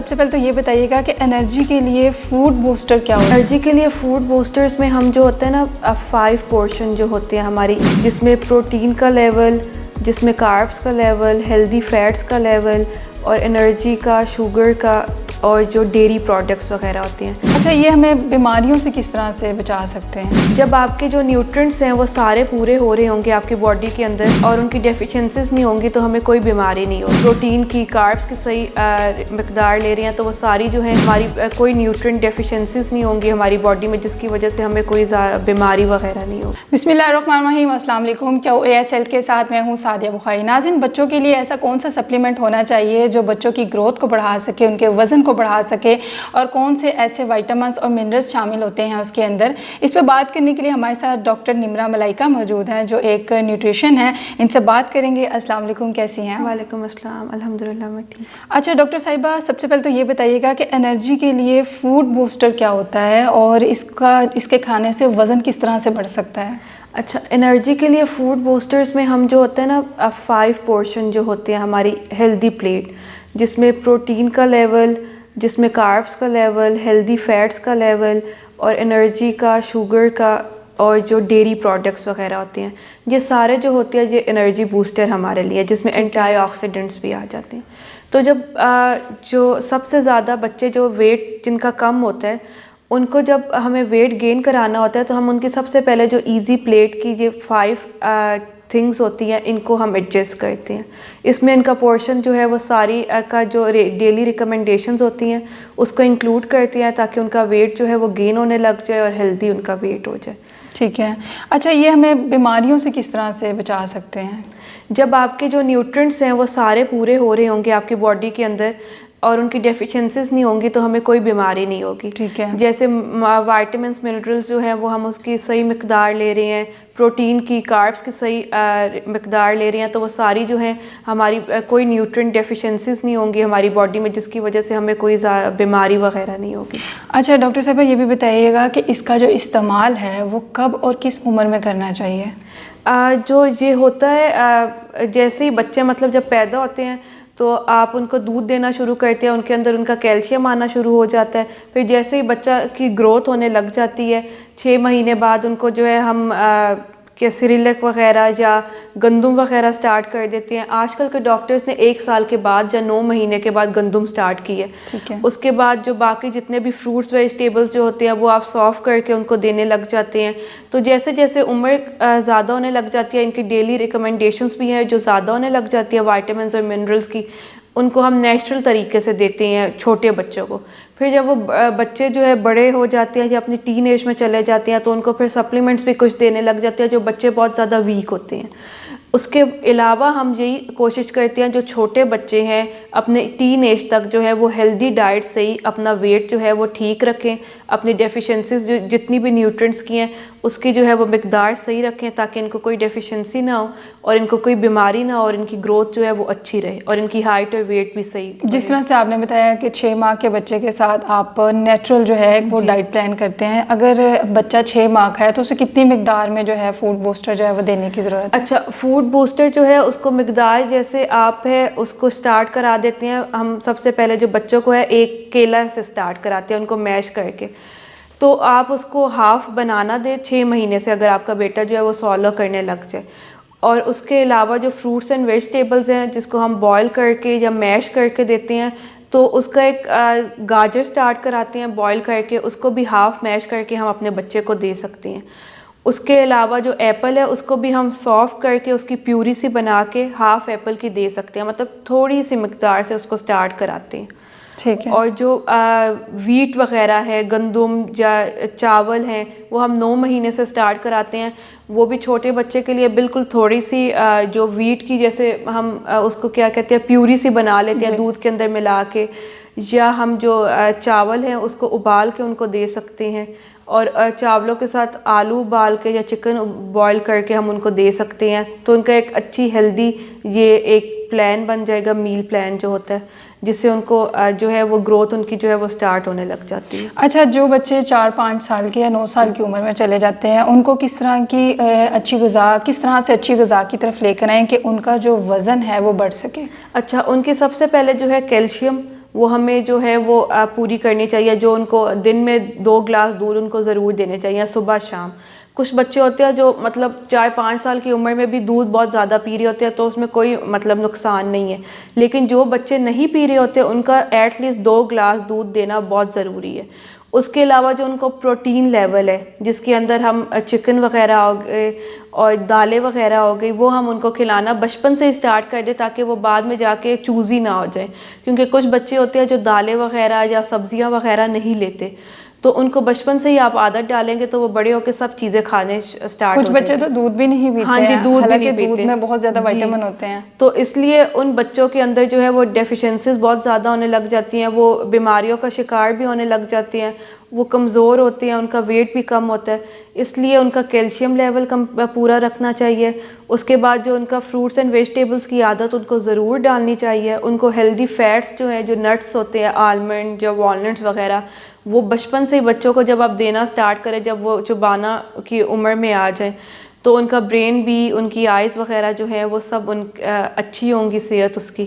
سب سے پہلے تو یہ بتائیے گا کہ انرجی کے لیے فوڈ بوسٹر کیا ہوتا ہے؟ انرجی کے لیے فوڈ بوسٹرز میں ہم جو ہوتے ہیں نا 5 پورشن جو ہوتے ہیں ہماری، جس میں پروٹین کا لیول، جس میں کاربس کا لیول، ہیلدی فیٹس کا لیول اور انرجی کا، شوگر کا اور جو ڈیری پروڈکٹس وغیرہ ہوتے ہیں۔ اچھا، یہ ہمیں بیماریوں سے کس طرح سے بچا سکتے ہیں؟ جب آپ کے جو نیوٹرنٹس ہیں وہ سارے پورے ہو رہے ہوں گے آپ کی باڈی کے اندر اور ان کی ڈیفیشنسیز نہیں ہوں گی تو ہمیں کوئی بیماری نہیں ہوگی۔ پروٹین کی، کاربس کی صحیح مقدار لے رہے ہیں تو وہ ساری جو ہے ہماری کوئی نیوٹرنٹ ڈیفیشنسیز نہیں ہوں گی ہماری باڈی میں، جس کی وجہ سے ہمیں کوئی بیماری وغیرہ نہیں ہوگی۔ بسم اللہ الرحمن الرحیم۔ السلام علیکم۔ QAS کے ساتھ میں ہوں سعدیہ بخاری۔ ناظرین، بچوں کے لیے ایسا کون سا سپلیمنٹ ہونا چاہیے جو بچوں کی گروتھ کو بڑھا سکے، ان کے وزن کو بڑھا سکے، اور کون سے ایسے وائٹامنس اور منرلز شامل ہوتے ہیں اس کے اندر؟ اس پہ بات کرنے کے لیے ہمارے ساتھ ڈاکٹر نمرہ ملائکہ موجود ہیں جو ایک نیوٹریشن ہے۔ ان سے بات کریں گے۔ السلام علیکم، کیسی ہیں؟ وعلیکم السلام، الحمدللہ میں ٹھیک۔ اچھا ڈاکٹر صاحبہ، سب سے پہلے تو یہ بتائیے گا کہ انرجی کے لیے فوڈ بوسٹر کیا ہوتا ہے اور اس کے کھانے سے وزن کس طرح سے بڑھ سکتا ہے؟ اچھا، انرجی کے لیے فوڈ بوسٹرز میں ہم جو ہوتے ہیں نا 5 پورشن جو ہوتے ہیں ہماری ہیلدی پلیٹ، جس میں پروٹین کا لیول، جس میں کاربس کا لیول، ہیلدی فیٹس کا لیول اور انرجی کا، شوگر کا اور جو ڈیری پروڈکٹس وغیرہ ہوتے ہیں، یہ سارے جو ہوتے ہیں یہ انرجی بوسٹر ہمارے لیے، جس میں اینٹی آکسیڈنٹس بھی آ جاتے ہیں۔ تو جب جو سب سے زیادہ بچے جو ویٹ جن کا کم ہوتا ہے ان کو جب ہمیں ویٹ گین کرانا ہوتا ہے تو ہم ان کی سب سے پہلے جو ایزی پلیٹ کی یہ 5 تھنگس ہوتی ہیں ان کو ہم ایڈجسٹ کرتے ہیں۔ اس میں ان کا پورشن جو ہے وہ ساری کا جو ڈیلی ریکمنڈیشنز ہوتی ہیں اس کو انکلوڈ کرتے ہیں تاکہ ان کا ویٹ جو ہے وہ گین ہونے لگ جائے اور ہیلدی ان کا ویٹ ہو جائے۔ ٹھیک ہے۔ اچھا، یہ ہمیں بیماریوں سے کس طرح سے بچا سکتے ہیں؟ جب آپ کے جو نیوٹرنٹس ہیں وہ سارے پورے ہو رہے ہوں گے آپ کی باڈی کے اندر اور ان کی ڈیفیشنسیز نہیں ہوں گی تو ہمیں کوئی بیماری نہیں ہوگی۔ ٹھیک ہے۔ جیسے وائٹامنس، منرلز جو ہیں وہ ہم اس کی صحیح مقدار لے رہے ہیں، پروٹین کی، کاربس کی صحیح مقدار لے رہے ہیں تو وہ ساری جو ہیں ہماری کوئی نیوٹرنٹ ڈیفیشنسیز نہیں ہوں گی ہماری باڈی میں، جس کی وجہ سے ہمیں کوئی بیماری وغیرہ نہیں ہوگی۔ اچھا ڈاکٹر صاحبہ، یہ بھی بتائیے گا کہ اس کا جو استعمال ہے وہ کب اور کس عمر میں کرنا چاہیے؟ جو یہ ہوتا ہے جیسے ہی بچے مطلب جب پیدا ہوتے ہیں تو آپ ان کو دودھ دینا شروع کرتے ہیں، ان کے اندر ان کا کیلشیم آنا شروع ہو جاتا ہے، پھر جیسے ہی بچہ کی گروتھ ہونے لگ جاتی ہے 6 مہینے بعد ان کو جو ہے ہم سیریلک وغیرہ یا گندم وغیرہ سٹارٹ کر دیتے ہیں۔ آج کل کے ڈاکٹرز نے 1 سال کے بعد یا 9 مہینے کے بعد گندم سٹارٹ کی ہے۔ ٹھیک ہے۔ اس کے بعد جو باقی جتنے بھی فروٹس ویجیٹیبلز جو ہوتے ہیں وہ آپ صاف کر کے ان کو دینے لگ جاتے ہیں۔ تو جیسے جیسے عمر زیادہ ہونے لگ جاتی ہے، ان کی ڈیلی ریکمنڈیشنز بھی ہیں جو زیادہ ہونے لگ جاتی ہے وائٹامنز اور منرلز کی، ان کو ہم نیچرل طریقے سے دیتے ہیں چھوٹے بچوں کو۔ پھر جب وہ بچے جو ہے بڑے ہو جاتے ہیں یا اپنی ٹین ایج میں چلے جاتے ہیں تو ان کو پھر سپلیمنٹس بھی کچھ دینے لگ جاتے ہیں جو بچے بہت زیادہ ویک ہوتے ہیں۔ اس کے علاوہ ہم یہی کوشش کرتے ہیں جو چھوٹے بچے ہیں اپنے ٹین ایج تک جو ہے وہ ہیلدی ڈائٹ سے ہی اپنا ویٹ جو ہے وہ ٹھیک رکھیں، اپنی ڈیفیشنسیز جو جتنی بھی نیوٹرنٹس کی ہیں اس کی جو ہے وہ مقدار صحیح رکھیں تاکہ ان کو کوئی ڈیفیشنسی نہ ہو اور ان کو کوئی بیماری نہ ہو اور ان کی گروتھ جو ہے وہ اچھی رہے اور ان کی ہائٹ اور ویٹ بھی صحیح۔ جس طرح سے آپ نے بتایا کہ 6 ماہ کے بچے کے ساتھ آپ نیچرل جو ہے وہ ڈائٹ پلان کرتے ہیں، اگر بچہ 6 ماہ کا ہے تو اسے کتنی مقدار میں جو ہے فوڈ بوسٹر جو ہے وہ دینے کی ضرورت ہے؟ اچھا، فوڈ بوسٹر جو ہے اس کو مقدار جیسے آپ ہے اس کو سٹارٹ کرا دیتے ہیں ہم سب سے پہلے جو بچوں کو ہے 1 کیلا سے سٹارٹ کراتے ہیں ان کو میش کر کے، تو آپ اس کو ہاف بنانا دیں 6 مہینے سے اگر آپ کا بیٹا جو ہے وہ سالو کرنے لگ جائے۔ اور اس کے علاوہ جو فروٹس اینڈ ویجیٹیبلز ہیں جس کو ہم بوائل کر کے یا میش کر کے دیتے ہیں تو اس کا ایک گاجر سٹارٹ کراتے ہیں بوائل کر کے، اس کو بھی ہاف میش کر کے ہم اپنے بچے کو دے سکتے ہیں۔ اس کے علاوہ جو ایپل ہے اس کو بھی ہم سافٹ کر کے اس کی پیوری سی بنا کے ہاف ایپل کی دے سکتے ہیں، مطلب تھوڑی سی مقدار سے اس کو سٹارٹ کراتے ہیں۔ ٹھیک ہے۔ اور جو ویٹ وغیرہ ہے، گندم یا چاول ہیں وہ ہم 9 مہینے سے سٹارٹ کراتے ہیں، وہ بھی چھوٹے بچے کے لیے بالکل تھوڑی سی جو ویٹ کی جیسے ہم اس کو کیا کہتے ہیں پیوری سی بنا لیتے ہیں دودھ کے اندر ملا کے، یا ہم جو چاول ہیں اس کو ابال کے ان کو دے سکتے ہیں، اور چاولوں کے ساتھ آلو ابال کے یا چکن بوائل کر کے ہم ان کو دے سکتے ہیں، تو ان کا ایک اچھی ہیلدی یہ ایک پلان بن جائے گا، میل پلان جو ہوتا ہے، جس سے ان کو جو ہے وہ گروتھ ان کی جو ہے وہ سٹارٹ ہونے لگ جاتی ہے۔ اچھا، جو بچے 4-5 سال کے یا 9 سال کی عمر میں چلے جاتے ہیں ان کو کس طرح کی اچھی غذا، کس طرح سے اچھی غذا کی طرف لے کر آئیں کہ ان کا جو وزن ہے وہ بڑھ سکے؟ اچھا، ان کی سب سے پہلے جو ہے کیلشیم وہ ہمیں جو ہے وہ پوری کرنی چاہیے. جو ان کو دن میں 2 گلاس دودھ ان کو ضرور دینے چاہیے صبح شام. کچھ بچے ہوتے ہیں جو مطلب 4-5 سال کی عمر میں بھی دودھ بہت زیادہ پی رہے ہوتے ہیں تو اس میں کوئی مطلب نقصان نہیں ہے, لیکن جو بچے نہیں پی رہے ہوتے ان کا ایٹ لیسٹ 2 گلاس دودھ دینا بہت ضروری ہے. اس کے علاوہ جو ان کو پروٹین لیول ہے جس کے اندر ہم چکن وغیرہ ہو گئے اور دالیں وغیرہ ہو گئی, وہ ہم ان کو کھلانا بچپن سے اسٹارٹ کر دیں تاکہ وہ بعد میں جا کے چوزی نہ ہو جائیں. کیونکہ کچھ بچے ہوتے ہیں جو دالیں وغیرہ یا سبزیاں وغیرہ نہیں لیتے, تو ان کو بچپن سے ہی آپ عادت ڈالیں گے تو وہ بڑے ہو کے سب چیزیں کھانے اسٹارٹ ہو کچھ جائیں بچے تو دودھ بھی نہیں پیتے ہاں جی, ہیں, دودھ بھی حالانکہ نہیں پیتے, دودھ میں بہت زیادہ جی. وائٹامن ہوتے ہیں. تو اس لیے ان بچوں کے اندر جو ہے وہ ڈیفیشنسیز بہت زیادہ ہونے لگ جاتی ہیں, وہ بیماریوں کا شکار بھی ہونے لگ جاتے ہیں, وہ کمزور ہوتے ہیں, ان کا ویٹ بھی کم ہوتا ہے. اس لیے ان کا کیلشیم لیول پورا رکھنا چاہیے. اس کے بعد جو ان کا فروٹس اینڈ ویجیٹیبلس کی عادت ان کو ضرور ڈالنی چاہیے. ان کو ہیلدی فیٹس جو ہیں, جو نٹس ہوتے ہیں, آلمنڈ جو والنٹس وغیرہ, وہ بچپن سے ہی بچوں کو جب آپ دینا سٹارٹ کریں, جب وہ چبانا کی عمر میں آ جائیں, تو ان کا برین بھی, ان کی آئیز وغیرہ جو ہے وہ سب اچھی ہوں گی صحت اس کی.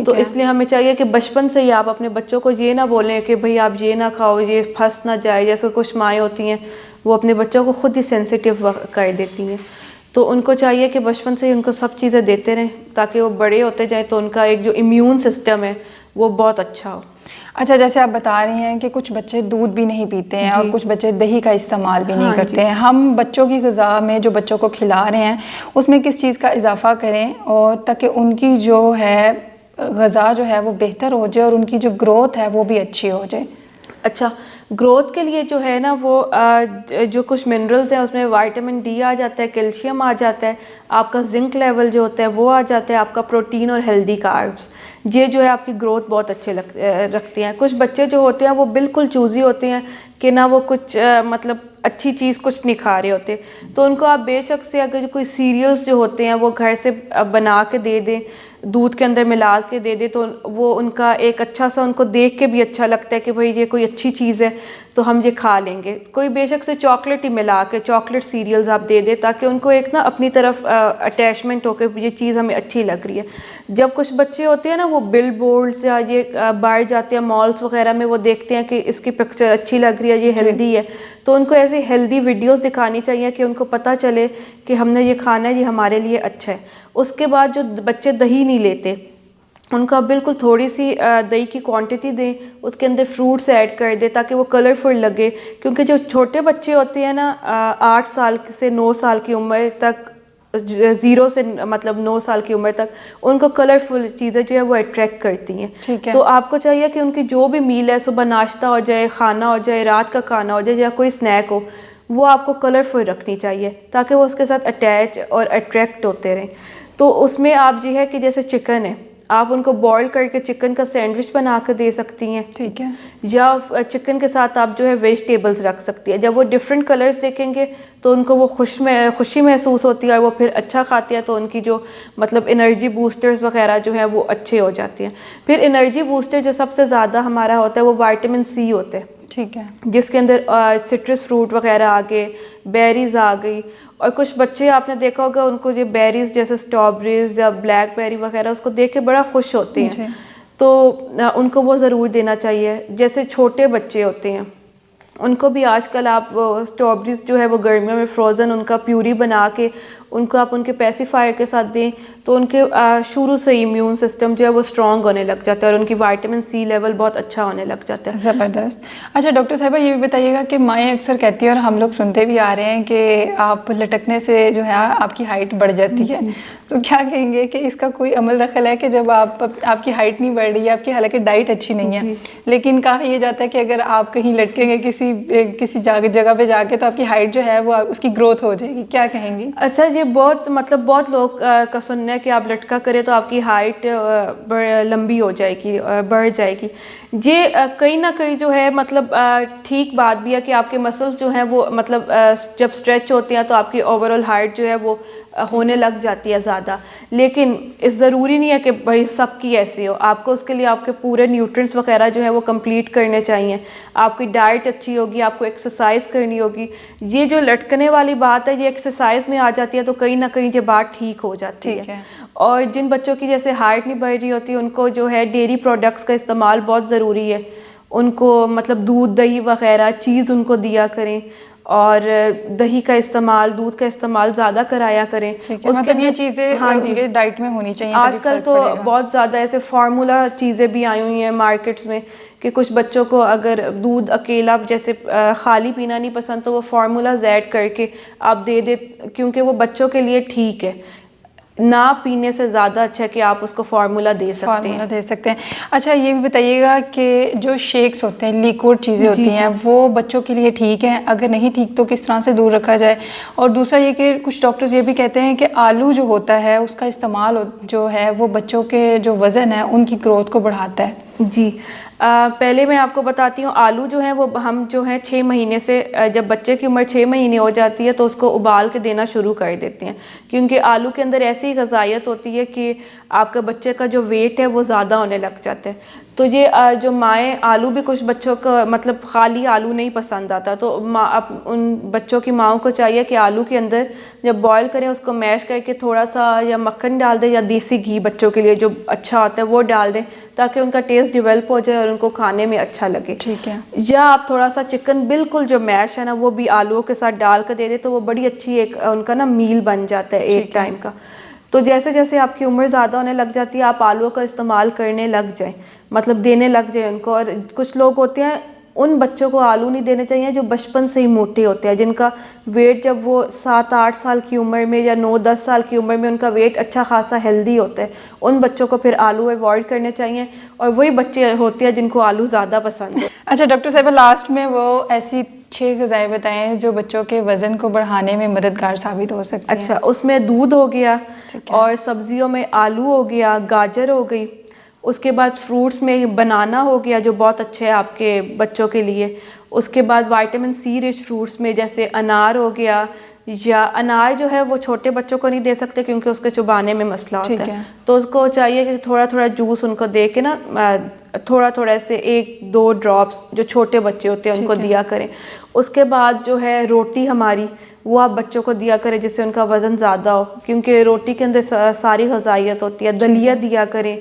تو اس لیے ہمیں چاہیے کہ بچپن سے ہی آپ اپنے بچوں کو یہ نہ بولیں کہ بھئی آپ یہ نہ کھاؤ, یہ پھنس نہ جائے. جیسے کچھ مائیں ہوتی ہیں وہ اپنے بچوں کو خود ہی سینسیٹیو کر دیتی ہیں, تو ان کو چاہیے کہ بچپن سے ہی ان کو سب چیزیں دیتے رہیں تاکہ وہ بڑے ہوتے جائیں تو ان کا ایک جو امیون سسٹم ہے وہ بہت اچھا ہو. اچھا, جیسے آپ بتا رہی ہیں کہ کچھ بچے دودھ بھی نہیں پیتے ہیں اور کچھ بچے دہی کا استعمال بھی نہیں کرتے ہیں. ہم بچوں کی غذا میں جو بچوں کو کھلا رہے ہیں اس میں کس چیز کا اضافہ کریں اور تاکہ ان کی جو ہے غذا جو ہے وہ بہتر ہو جائے اور ان کی جو گروتھ ہے وہ بھی اچھی ہو جائے؟ اچھا, گروتھ کے لیے جو ہے نا وہ جو کچھ منرلز ہیں اس میں وائٹامن ڈی آ جاتا ہے, کیلشیم آ جاتا ہے, آپ کا زنک لیول جو ہوتا ہے وہ آ جاتا ہے, آپ کا پروٹین اور ہیلدی کاربس, یہ جو ہے آپ کی گروتھ بہت اچھے رکھتے ہیں. کچھ بچے جو ہوتے ہیں وہ بالکل چوزی ہوتے ہیں کہ نہ وہ کچھ مطلب اچھی چیز کچھ نہیں کھا رہے ہوتے, تو ان کو آپ بے شک سے اگر کوئی سیریلز جو ہوتے ہیں وہ گھر سے بنا کے دے دیں, دودھ کے اندر ملا کے دے دے, تو وہ ان کا ایک اچھا سا, ان کو دیکھ کے بھی اچھا لگتا ہے کہ بھئی یہ کوئی اچھی چیز ہے تو ہم یہ کھا لیں گے. کوئی بے شک سے چاکلیٹ ہی ملا کے چاکلیٹ سیریلز آپ دے دیں تاکہ ان کو ایک نا اپنی طرف اٹیچمنٹ ہو کے یہ چیز ہمیں اچھی لگ رہی ہے. جب کچھ بچے ہوتے ہیں نا وہ بل بورڈز یا یہ باہر جاتے ہیں مالز وغیرہ میں, وہ دیکھتے ہیں کہ اس کی پکچر اچھی لگ رہی ہے, یہ ہیلدی ہے, تو ان کو ایسی ہیلدی ویڈیوز دکھانی چاہیے کہ ان کو پتہ چلے کہ ہم نے یہ کھانا ہے, یہ ہمارے لیے اچھا ہے. اس کے بعد جو بچے دہی نہیں لیتے ان کا بالکل تھوڑی سی دہی کی کوانٹٹی دیں, اس کے اندر فروٹس ایڈ کر دیں تاکہ وہ کلرفل لگے. کیونکہ جو چھوٹے بچے ہوتے ہیں نا 8 سال سے 9 سال کی عمر تک, 0 سے مطلب 9 سال کی عمر تک, ان کو کلرفل چیزیں جو ہے وہ اٹریکٹ کرتی ہیں. تو آپ کو چاہیے کہ ان کی جو بھی میل ہے, صبح ناشتہ ہو جائے, کھانا ہو جائے, رات کا کھانا ہو جائے یا کوئی اسنیک ہو, وہ آپ کو کلرفل رکھنی چاہیے تاکہ وہ اس کے ساتھ اٹیچ اور اٹریکٹ ہوتے رہیں. تو اس میں آپ جو ہے کہ جیسے چکن ہے, آپ ان کو بوائل کر کے چکن کا سینڈوچ بنا کے دے سکتی ہیں, ٹھیک ہے, یا چکن کے ساتھ آپ جو ہے ویجیٹیبلز رکھ سکتی ہیں. جب وہ ڈفرینٹ کلرز دیکھیں گے تو ان کو وہ خوشی محسوس ہوتی ہے اور وہ پھر اچھا کھاتے ہیں, تو ان کی جو مطلب انرجی بوسٹرز وغیرہ جو ہیں وہ اچھے ہو جاتے ہیں. پھر انرجی بوسٹر جو سب سے زیادہ ہمارا ہوتا ہے وہ وائٹامن سی ہوتا ہے, ٹھیک ہے, جس کے اندر سٹرس فروٹ وغیرہ آ گئے, بیریز آ گئی. اور کچھ بچے آپ نے دیکھا ہوگا ان کو یہ بیریز جیسے اسٹرابریز یا بلیک بیری وغیرہ اس کو دیکھ کے بڑا خوش ہوتے ہیں, تو ان کو وہ ضرور دینا چاہیے. جیسے چھوٹے بچے ہوتے ہیں ان کو بھی آج کل آپ اسٹرابریز جو ہے وہ گرمیوں میں فروزن ان کا پیوری بنا کے ان کو آپ ان کے پیسیفائر کے ساتھ دیں, تو ان کے شروع سے امیون سسٹم جو ہے وہ اسٹرانگ ہونے لگ جاتا ہے اور ان کی وائٹامن سی لیول بہت اچھا ہونے لگ جاتا ہے. زبردست. اچھا ڈاکٹر صاحبہ یہ بھی بتائیے گا کہ مائیں اکثر کہتی ہیں اور ہم لوگ سنتے بھی آ رہے ہیں کہ آپ لٹکنے سے جو ہے آپ کی ہائٹ بڑھ جاتی ہے, تو کیا کہیں گے کہ اس کا کوئی عمل دخل ہے کہ جب آپ کی ہائٹ نہیں بڑھ رہی ہے, آپ کی حالانکہ ڈائٹ اچھی نہیں ہے, لیکن کہا یہ جاتا ہے کہ اگر آپ کہیں لٹکیں گے کسی جگہ پہ جا کے تو آپ کی ہائٹ جو ہے وہ اس کی گروتھ ہو جائے گی, کیا کہیں گی؟ اچھا, یہ بہت لوگ کا سننا ہے کہ آپ لٹکا کریں تو آپ کی ہائٹ لمبی ہو جائے گی, بڑھ جائے گی. یہ کہیں نہ کہیں جو ہے مطلب ٹھیک بات بھی ہے کہ آپ کے مسلس جو ہیں وہ مطلب جب اسٹریچ ہوتے ہیں تو آپ کی اوور آل ہائٹ جو ہے وہ ہونے لگ جاتی ہے زیادہ, لیکن اس ضروری نہیں ہے کہ بھائی سب کی ایسی ہو. آپ کو اس کے لیے آپ کے پورے نیوٹرینٹس وغیرہ جو ہے وہ کمپلیٹ کرنے چاہیے, آپ کی ڈائٹ اچھی ہوگی, آپ کو ایکسرسائز کرنی ہوگی. یہ جو لٹکنے والی بات ہے یہ ایکسرسائز میں آ جاتی ہے تو کہیں نہ کہیں یہ بات ٹھیک ہو جاتی ہے. اور جن بچوں کی جیسے ہائٹ نہیں بڑھ رہی ہوتی ان کو جو ہے ڈیری پروڈکٹس کا استعمال بہت ضروری ہے، ان کو مطلب دودھ دہی وغیرہ چیز ان کو دیا کریں، اور دہی کا استعمال دودھ کا استعمال زیادہ کرایا کریں. ٹھیک ہے، مطلب یہ چیزیں ان کے ڈائٹ میں ہونی چاہیے. آج کل تو بہت زیادہ ایسے فارمولا چیزیں بھی آئی ہوئی ہیں مارکیٹس میں کہ کچھ بچوں کو اگر دودھ اکیلا جیسے خالی پینا نہیں پسند تو وہ فارمولاز ایڈ کر کے آپ دے دیں، کیونکہ وہ بچوں کے لیے ٹھیک ہے. نہ پینے سے زیادہ اچھا ہے کہ آپ اس کو فارمولا دے سکتے ہیں. اچھا یہ بھی بتائیے گا کہ جو شیکس ہوتے ہیں، لیکوڈ چیزیں ہوتی ہیں، وہ بچوں کے لیے ٹھیک ہیں؟ اگر نہیں ٹھیک تو کس طرح سے دور رکھا جائے؟ اور دوسرا یہ کہ کچھ ڈاکٹرز یہ بھی کہتے ہیں کہ آلو جو ہوتا ہے اس کا استعمال جو ہے وہ بچوں کے جو وزن ہے ان کی گروتھ کو بڑھاتا ہے. جی پہلے میں آپ کو بتاتی ہوں، آلو جو ہیں وہ ہم جو ہیں 6 مہینے سے، جب بچے کی عمر 6 مہینے ہو جاتی ہے تو اس کو ابال کے دینا شروع کر دیتے ہیں، کیونکہ آلو کے اندر ایسی غذائیت ہوتی ہے کہ آپ کے بچے کا جو ویٹ ہے وہ زیادہ ہونے لگ جاتا ہے. تو یہ جو مائیں آلو بھی کچھ بچوں کو مطلب خالی آلو نہیں پسند آتا، تو ان بچوں کی ماؤں کو چاہیے کہ آلو کے اندر جب بوائل کریں اس کو میش کر کے تھوڑا سا یا مکھن ڈال دیں یا دیسی گھی بچوں کے لیے جو اچھا ہوتا ہے وہ ڈال دیں تاکہ ان کا ٹیسٹ ڈیولپ ہو جائے اور ان کو کھانے میں اچھا لگے. ٹھیک ہے. یا آپ تھوڑا سا چکن بالکل جو میش ہے نا وہ بھی آلوؤں کے ساتھ ڈال کر دے دیں تو وہ بڑی اچھی ایک ان کا نا میل بن جاتا ہے ایک ٹائم کا. تو جیسے جیسے آپ کی عمر زیادہ ہونے لگ جاتی ہے آپ آلوؤں کا استعمال کرنے لگ جائیں، مطلب دینے لگ جائیں ان کو. اور کچھ لوگ ہوتے ہیں ان بچوں کو آلو نہیں دینے چاہیے جو بچپن سے ہی موٹے ہوتے ہیں، جن کا ویٹ جب وہ 7-8 سال کی عمر میں یا 9-10 سال کی عمر میں ان کا ویٹ اچھا خاصا ہیلدی ہوتا ہے، ان بچوں کو پھر آلو اوائڈ کرنے چاہیے. اور وہی بچے ہوتے ہیں جن کو آلو زیادہ پسند ہے. اچھا ڈاکٹر صاحبہ لاسٹ میں وہ ایسی 6 غذائیں بتائیں جو بچوں کے وزن کو بڑھانے میں مددگار ثابت ہو سکتی ہیں. اچھا اس میں دودھ ہو گیا، اور سبزیوں میں آلو ہو گیا، گاجر ہو گئی، اس کے بعد فروٹس میں بنانا ہو گیا جو بہت اچھے ہے آپ کے بچوں کے لیے. اس کے بعد وائٹامن سی رچ فروٹس میں جیسے انار ہو گیا، یا انار جو ہے وہ چھوٹے بچوں کو نہیں دے سکتے کیونکہ اس کے چبانے میں مسئلہ ہوتا ہے، تو اس کو چاہیے کہ تھوڑا تھوڑا جوس ان کو دے کے نا تھوڑا تھوڑا سے 1-2 ڈراپس جو چھوٹے بچے ہوتے ہیں ان کو دیا کریں. اس کے بعد جو ہے روٹی ہماری وہ آپ بچوں کو دیا کریں جس سے ان کا وزن زیادہ ہو، کیونکہ روٹی کے اندر ساری غذائیت ہوتی ہے. دلیا دیا کریں.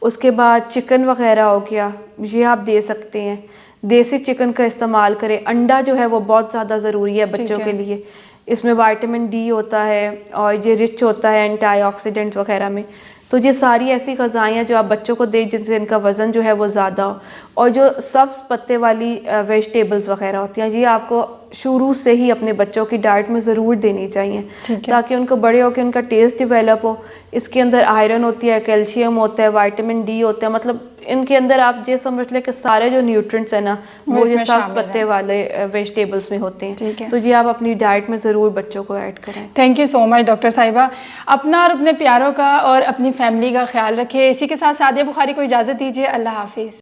اس کے بعد چکن وغیرہ ہو گیا یہ آپ دے سکتے ہیں. دیسی چکن کا استعمال کریں. انڈا جو ہے وہ بہت زیادہ ضروری ہے بچوں کے لیے، اس میں وائٹامن ڈی ہوتا ہے اور یہ رچ ہوتا ہے اینٹی آکسیڈنٹس وغیرہ میں. تو یہ ساری ایسی غذائیں ہیں جو آپ بچوں کو دیں جن سے ان کا وزن جو ہے وہ زیادہ ہو. اور جو سبز پتے والی ویجیٹیبلز وغیرہ ہوتی ہیں یہ آپ کو شروع سے ہی اپنے بچوں کی ڈائٹ میں ضرور دینی چاہیے تاکہ ان کو بڑے ہو کے ان کا ٹیسٹ ڈیولپ ہو. اس کے اندر آئرن ہوتی ہے، کیلشیم ہوتا ہے، وائٹامن ڈی ہوتا ہے، مطلب ان کے اندر آپ یہ سمجھ لیں کہ سارے جو نیوٹرنٹس ہیں نا وہ یہ سبز پتے والے ویجیٹیبلز میں ہوتے ہیں. تو یہ آپ اپنی ڈائٹ میں ضرور بچوں کو ایڈ کریں. Thank you so much doctor صاحبہ. اپنا اور اپنے پیاروں کا اور اپنی فیملی کا خیال رکھیں. اسی کے ساتھ سعدیہ بخاری کو اجازت دیجیے. اللہ حافظ.